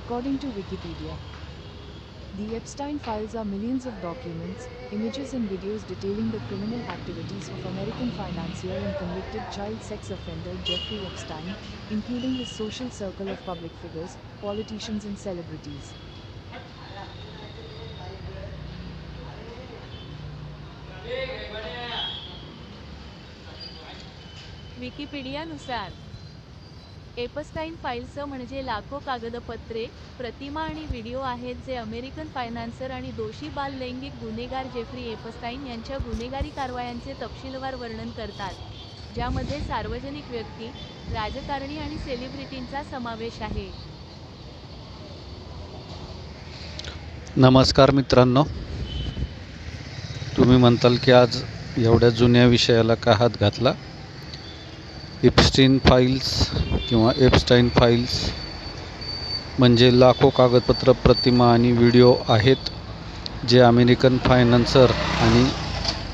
according to Wikipedia. The Epstein files are millions of documents, images and videos detailing the criminal activities of American financier and convicted child sex offender Jeffrey Epstein, including his social circle of public figures, politicians and celebrities. विकिपीडियानुसार Epstein files म्हणजे लाखो कागदपत्रे, प्रतिमा आणि video आहेत जे American financer आणि दोषी बाल लैंगिक गुन्हेगार जेफ्री एपस्टाईन यांच्या गुन्हेगारी कारवायांचे तपशीलवार वर्णन करतात, ज्यामध्ये सार्वजनिक व्यक्ती, राजकारणी आणि सेलिब्रिटींचा समावेश आहे. नमस्कार मित्रांनो, तुम्ही म्हणताल की आज एवढ्या जुन्या विषयाला का हात घातला. एप्स्टीन फाईल्स किंवा एप्स्टाईन फाईल्स म्हणजे लाखो कागदपत्र, प्रतिमा आणि व्हिडिओ आहेत जे अमेरिकन फायनान्सर आणि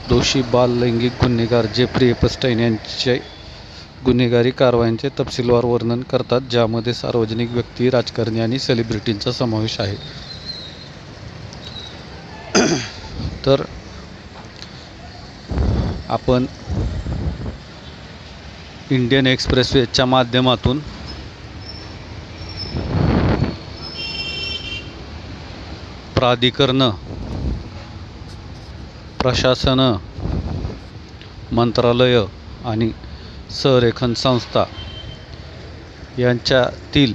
दोषी बाल लैंगिक गुन्हेगार जेफ्री एपस्टाईन यांचे गुन्हेगारी कारवायांचे तपशीलवार वर्णन करतात, ज्यामध्ये सार्वजनिक व्यक्ती, राजकारणी आणि सेलिब्रिटींचा समावेश आहे. तर आपण इंडियन एक्सप्रेसवेच्या माध्यमातून प्राधिकरण, प्रशासन, मंत्रालय आणि संरेखन संस्था यांच्यातील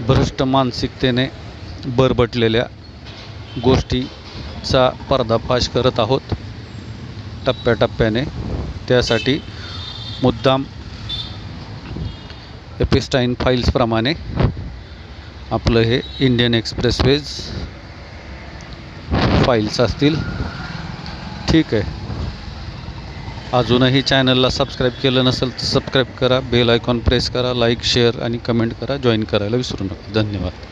भ्रष्ट मानसिकतेने बरबटलेल्या गोष्टीचा पर्दाफाश करत आहोत टप्प्याटप्प्याने. त्यासाठी मुद्दाम एपस्टाईन फाईल्सप्रमाणे आपलं हे इंडियन एक्सप्रेसवेज फाईल्स असतील. ठीक आहे. अजूनही चॅनलला सबस्क्राईब केलं नसेल तर सबस्क्राईब करा, बेल आयकॉन प्रेस करा, लाईक, शेअर आणि कमेंट करा, जॉईन करायला विसरू नका. धन्यवाद.